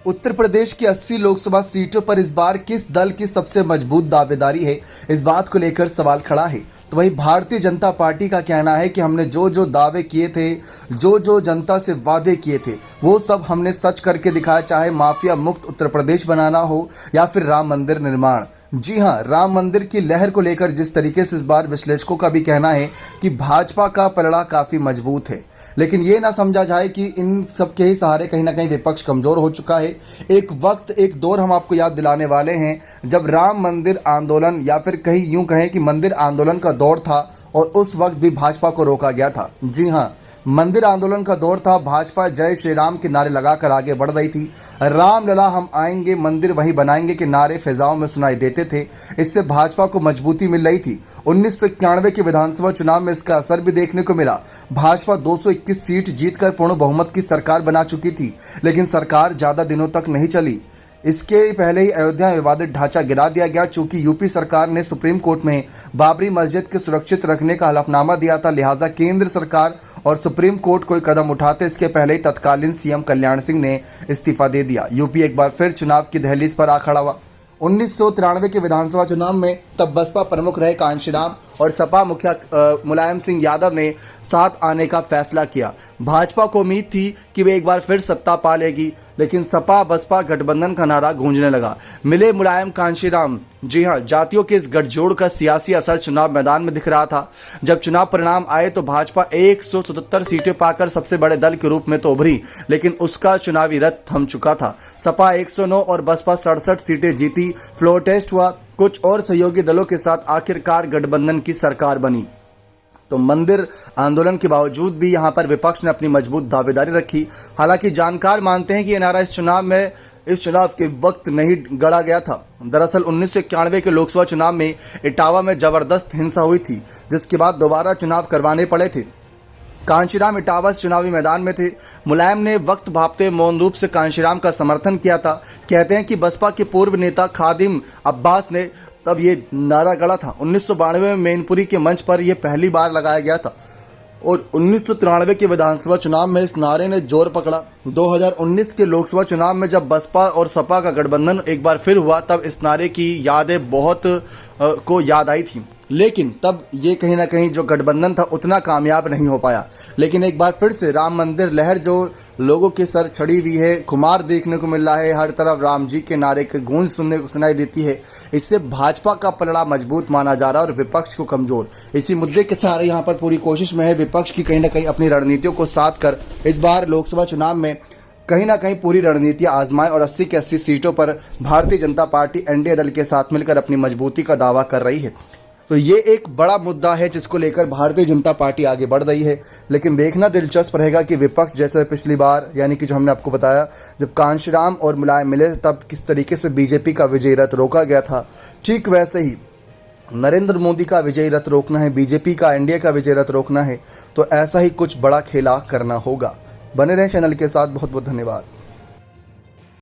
उत्तर प्रदेश की 80 लोकसभा सीटों पर इस बार किस दल की सबसे मजबूत दावेदारी है, इस बात को लेकर सवाल खड़ा है। तो वहीं भारतीय जनता पार्टी का कहना है कि हमने जो जो दावे किए थे, जो जनता से वादे किए थे, वो सब हमने सच करके दिखाया, चाहे माफिया मुक्त उत्तर प्रदेश बनाना हो या फिर राम मंदिर निर्माण। जी हां, राम मंदिर की लहर को लेकर जिस तरीके से इस बार विश्लेषकों का भी कहना है कि भाजपा का पलड़ा काफ़ी मजबूत है, लेकिन ये ना समझा जाए कि इन सब के ही सहारे कहीं ना कहीं विपक्ष कमज़ोर हो चुका है। एक वक्त, एक दौर हम आपको याद दिलाने वाले हैं जब राम मंदिर आंदोलन या फिर कहीं यूं कहें कि मंदिर आंदोलन का दौर था और उस वक्त भी भाजपा को रोका गया था। जी हां, मंदिर आंदोलन का दौर था। भाजपा जय श्री राम के नारे लगाकर आगे बढ़ रही थी। राम लला हम आएंगे, मंदिर वहीं बनाएंगे के नारे फिजाओं में सुनाई देते थे। इससे भाजपा को मजबूती मिल रही थी। 1991 के विधानसभा चुनाव में इसका असर भी देखने को मिला। भाजपा 221 सीट जीतकर पूर्ण बहुमत की सरकार बना चुकी थी, लेकिन सरकार ज़्यादा दिनों तक नहीं चली। इसके पहले ही अयोध्या विवादित ढांचा गिरा दिया गया। चूंकि यूपी सरकार ने सुप्रीम कोर्ट में बाबरी मस्जिद के सुरक्षित रखने का हलफनामा दिया था, लिहाजा केंद्र सरकार और सुप्रीम कोर्ट कोई कदम उठाते इसके पहले ही तत्कालीन सीएम कल्याण सिंह ने इस्तीफा दे दिया। यूपी एक बार फिर चुनाव की दहलीज पर आ खड़ा हुआ। 1993 के विधानसभा चुनाव में तब बसपा प्रमुख रहे कांशीराम और सपा मुखिया मुलायम सिंह यादव ने साथ आने का फैसला किया। भाजपा को उम्मीद थी कि वे एक बार फिर सत्ता पा लेगी, लेकिन सपा बसपा गठबंधन का नारा गूंजने लगा। मिले मुलायम कांशीराम। जी हां, जातियों के इस गठजोड़ का सियासी असर चुनाव मैदान में दिख रहा था। जब चुनाव परिणाम आए तो भाजपा 177 सीटें पाकर सबसे बड़े दल के रूप में तो उभरी, लेकिन उसका चुनावी रथ थम चुका था। सपा 109 और बसपा 67 सीटें जीती। फ्लोर टेस्ट हुआ। कुछ और सहयोगी दलों के साथ आखिरकार गठबंधन की सरकार बनी। तो मंदिर आंदोलन के बावजूद भी यहां पर विपक्ष ने अपनी मजबूत दावेदारी रखी। हालांकि जानकार मानते हैं कि ये नारा इस चुनाव के वक्त नहीं गढ़ा गया था। दरअसल 1991 के लोकसभा चुनाव में इटावा में जबरदस्त हिंसा हुई थी, जिसके बाद दोबारा चुनाव करवाने पड़े थे। कांशीराम इटावा चुनावी मैदान में थे। मुलायम ने वक्त भापते मौन रूप से कांशीराम का समर्थन किया था। कहते हैं कि बसपा के पूर्व नेता खादिम अब्बास ने तब ये नारा गढ़ा था। 1992 में मैनपुरी के मंच पर यह पहली बार लगाया गया था और 1993 के विधानसभा चुनाव में इस नारे ने जोर पकड़ा। 2019 के लोकसभा चुनाव में जब बसपा और सपा का गठबंधन एक बार फिर हुआ, तब इस नारे की यादें बहुत को याद आई थी, लेकिन तब ये कहीं ना कहीं जो गठबंधन था उतना कामयाब नहीं हो पाया। लेकिन एक बार फिर से राम मंदिर लहर जो लोगों के सर चढ़ी हुई है, खुमार देखने को मिल रहा है, हर तरफ राम जी के नारे की गूंज सुनने को सुनाई देती है। इससे भाजपा का पलड़ा मजबूत माना जा रहा है और विपक्ष को कमजोर। इसी मुद्दे के सहारे यहाँ पर पूरी कोशिश में है विपक्ष की कहीं ना कहीं अपनी रणनीतियों को साथ कर इस बार लोकसभा चुनाव में कहीं ना कहीं पूरी रणनीतियां आजमाएं और 80 की 80 सीटों पर भारतीय जनता पार्टी एनडीए दल के साथ मिलकर अपनी मजबूती का दावा कर रही है। तो ये एक बड़ा मुद्दा है जिसको लेकर भारतीय जनता पार्टी आगे बढ़ रही है। लेकिन देखना दिलचस्प रहेगा कि विपक्ष जैसे पिछली बार, यानी कि जो हमने आपको बताया, जब कांशीराम और मुलायम मिले तब किस तरीके से बीजेपी का विजयी रथ रोका गया था, ठीक वैसे ही नरेंद्र मोदी का विजयी रथ रोकना है, बीजेपी का एनडीए का विजयी रथ रोकना है, तो ऐसा ही कुछ बड़ा खेला करना होगा। बने रहें चैनल के साथ। बहुत बहुत धन्यवाद।